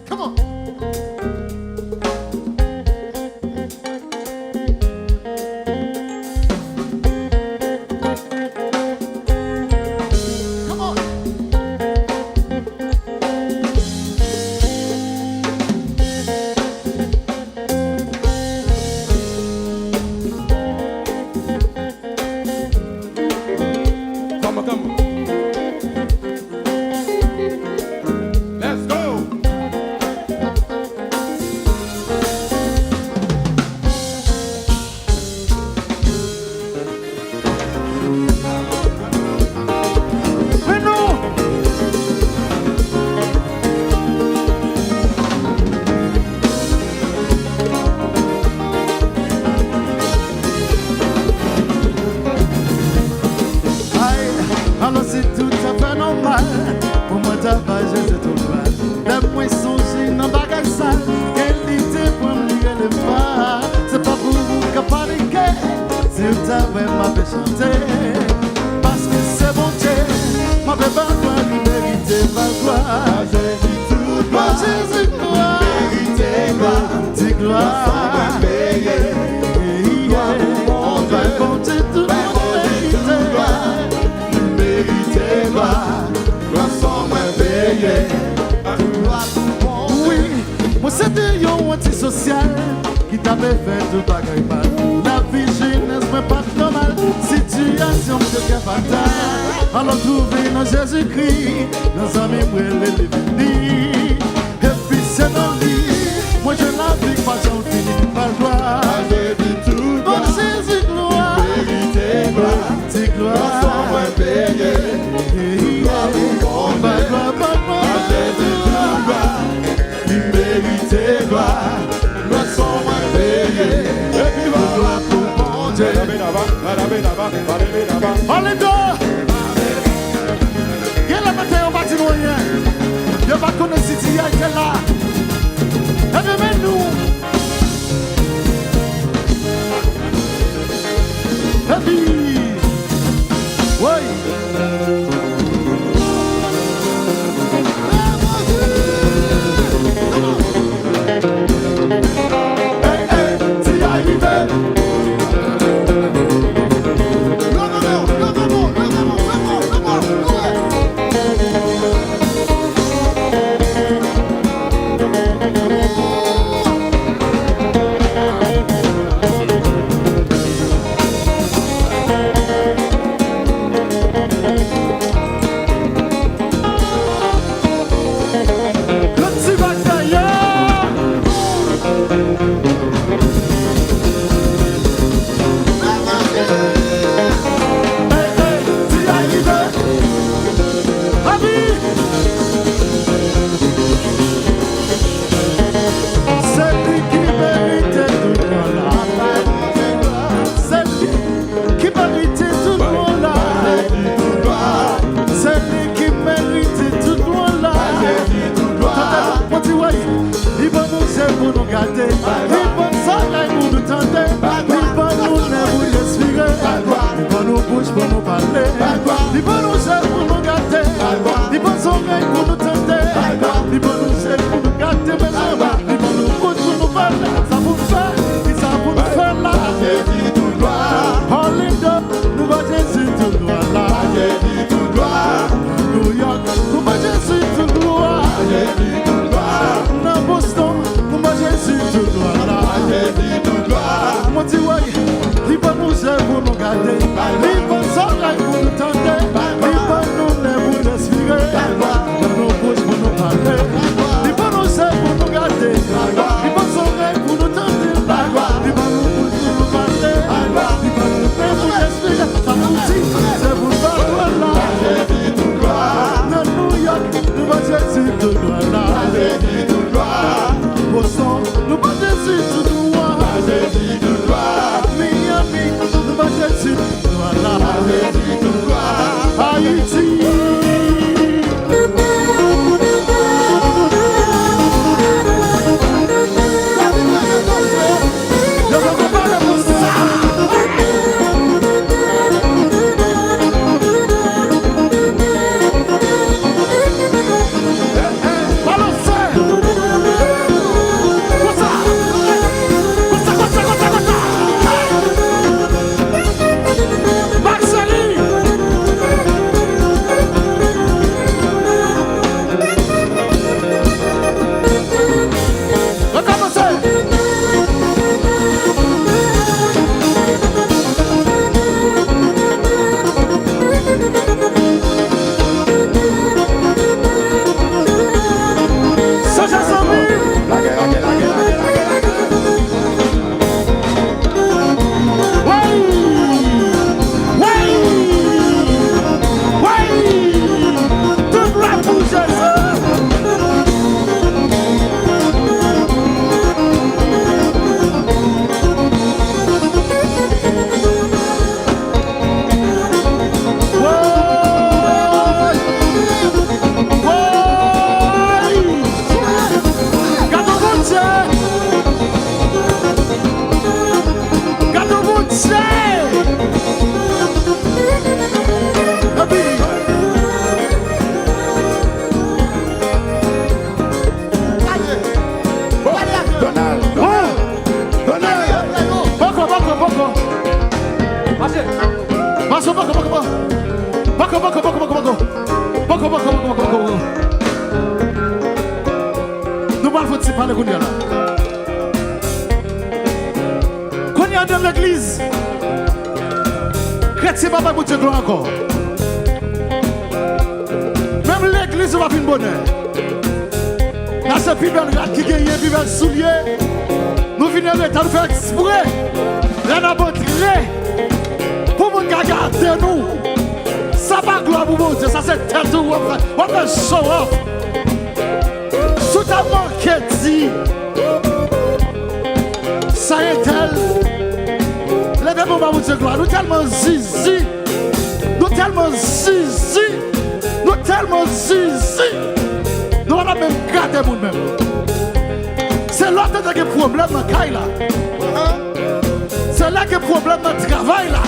Come on. Come on. Come on, come on. Let's go. Mais non. Aïe, alors c'est tout à fait normal. Pour moi, t'as pas jeté ton mal. D'après songer dans bagage sale, qualité pour me lire les pas. C'est pas pour vous qu'à paniquer. Si vous avez m'a fait chanter. Parce que c'est bon Dieu, ma belle pas toi, lui mériter ma gloire. J'ai dit tout Moi, droit, Jésus, gloire. vérité, gloire, Dis gloire. sans payer. On va compter tout le monde Mérité, gloire, gloire sans moins payer. Gloire tout bon. oui, moi c'était un antisocial qui t'avait fait tout bagaille mal. La vie jeunesse mais pas normal, situation que t'es fatale. Alors trouver dans Jésus-Christ, dans un mémoire les bénis. Et puis c'est dans lui, moi je la vie pas j'en finis par gloire. J'ai dit tout Bon droit, Jésus gloire, vérité, gloire, c'est gloire sans gloire. moins payer. Bah, gloire, bah, gloire. J'ai dit tout droit, mérité, gloire, gloire sans moins payer. Et puis gloire pour mon Dieu. Alléluia. Quel est matin au bâtiment hier? Je vais connaître si tu y es là. Aimez-nous. Et puis, oui. Hey, hey, tu y es arrivé. Le petit bataillon. Hey, hey, tu y es arrivé. Ami. C'est lui qui méritait tout le monde. C'est lui qui méritait tout le monde. C'est lui qui méritait tout le monde. On dit ouais, il va nous aider pour nous garder. Il va nous aider pour nous tenter. Il va nous aider pour nous respirer. Il va nous bouger pour nous parler. Il va nous aider pour nous garder. Il va nous aider pour nous tenter. Il va nous aider pour nous garder. Il va nous bouger pour nous parler. Ça vous fait, ça vous fait là. J'ai dit tout gloire, Hollywood, nous va Jésus tout droit là. j'ai dit tout gloire, New York, nous va Jésus tout droit. j'ai dit tout gloire, Dans Boston, nous va Jésus tout droit là. j'ai dit tout gloire. Moi dis ouais, il va nous aider pour nous garder. Il va s'arrêter pour nous tenter. Il va nous aider pour nous respirer. Il va nous bouger pour nous parler. Il va nous aider pour nous garder. Il va s'arrêter pour nous tenter. Il va nous bouger pour nous parler. Il va nous aider pour nous respirer. Ça nous dit, c'est pour ça que là. J'ai dit tout gloire, Dans New York, nous va Jésus tout droit là. j'ai dit tout gloire, Boston, nous va Jésus tout droit. j'ai dit tout gloire, Miami, nous va Jésus tout droit là. j'ai dit tout gloire. Haïti. Je veux pas parler pour ça. parler qu'on y a là. Quand il y a dans l'église, chrétien papa pour Dieu gloire encore. Même l'église va faire une bonne heure. Là c'est plus belle rate qui gagne, plus belle soulier. Nous venons de faire exprès. Là nous avons tiré pour nous garder nous. Ça va gloire pour mon Dieu, ça c'est tête où on va show off. Tout a manqué dit. Ça est tel. Levez-moi pour Dieu gloire. Nous tellement zizi. Nous tellement zizi. Nous tellement zizi. Nous on a même gardé nous-mêmes. C'est là que tu as un problème dans le caille là. C'est là que le problème dans le travail là.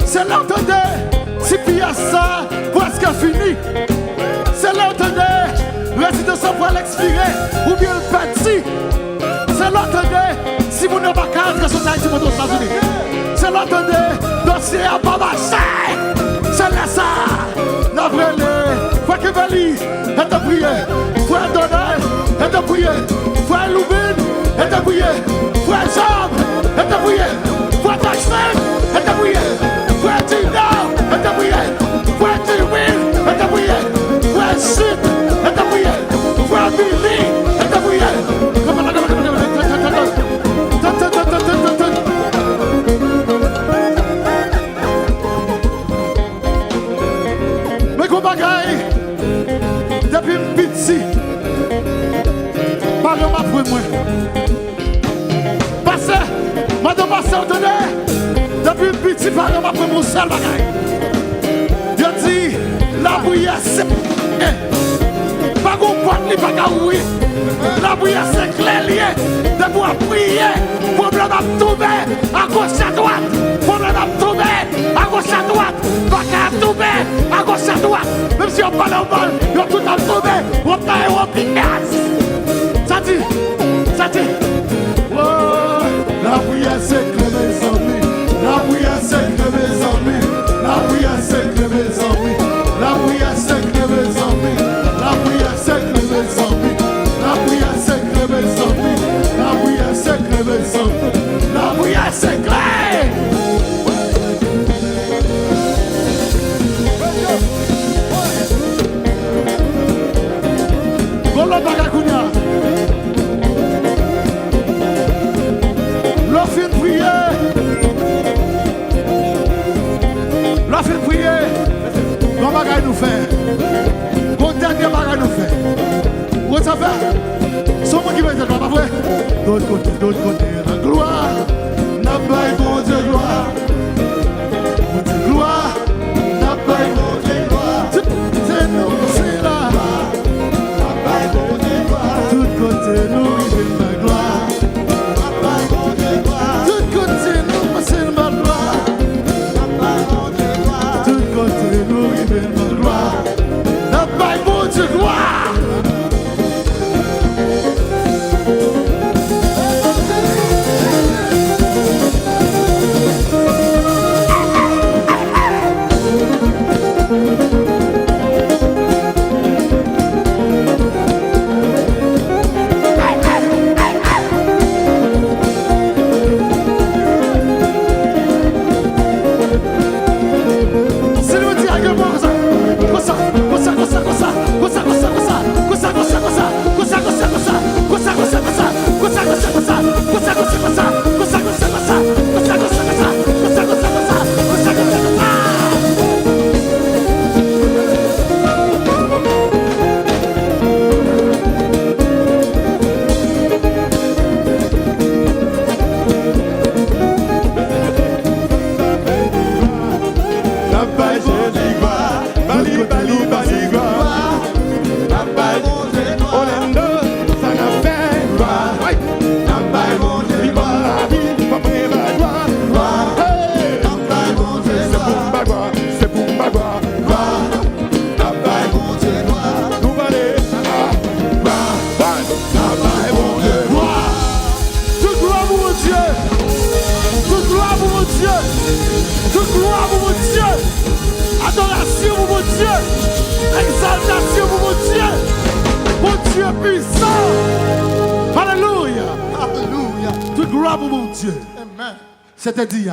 C'est là que tu as si puis ça, presque fini. C'est là que tu as résidence pour l'expirer ou bien le petit. C'est là que tu as si vous n'avez pas cadre sur Haïti pour les États-Unis. C'est là que tu as dossier à pas marcher. C'est là ça. N'après frère Kevali, elle t'a prié. Frère Donald, elle t'a prié. Frère Loubin, elle t'a prié. Frère Job, elle t'a prié. Frère Taxman, elle t'a prié. Frère Tino, elle t'a prié. Frère T-Will, elle t'a prié. Frère Chip, elle t'a prié. Frère Billy, elle t'a prié. Depuis petit, par ma pour moi. Parce madame Passé, depuis petit, par ma pour mon seul bagaille. Je dis, la bouillie c'est. Pas qu'on porte, pas qu'à oui. La bouillie c'est clair lié. De pouvoir prier, problème à tomber à gauche à droite. Problème à tomber à gauche à droite. Pas qu'à tomber à gauche à droite. Même si on parle en balle, on tout a tombé. On a un piquet. Ça dit, oh, la bouillie c'est clair mes amis. La bouillie c'est clair mes amis. La bouillie c'est clair mes amis. La bouillie c'est clair mes amis. La bouillie c'est clair mes amis. La bouillie c'est clair mes amis. La bouillie c'est clair mes amis. La bouillie c'est clair. Golo Bagakounia. L'offre de prière. L'offre de prière. Comment bagaille nous faire? Comment dernier bagaille nous faire? Comment ça fait? Son monde qui va être là, pas vrai? D'autre côté, la gloire. N'a pas bon Dieu gloire. Mon Dieu gloire. N'a pas bon Dieu gloire. C'est nous, c'est là. N'a pas bon Dieu gloire. Tout côté nous, il veut la gloire. N'a pas bon Dieu gloire. Tout côté nous, c'est ma gloire. N'a pas bon Dieu gloire. Tout côté nous, il veut ma gloire. N'a pas bon Dieu gloire. Toute gloire pour mon Dieu. Adoration pour mon Dieu. Exaltation pour mon Dieu. Mon Dieu puissant. pour mon Dieu. Amen. C'était dit.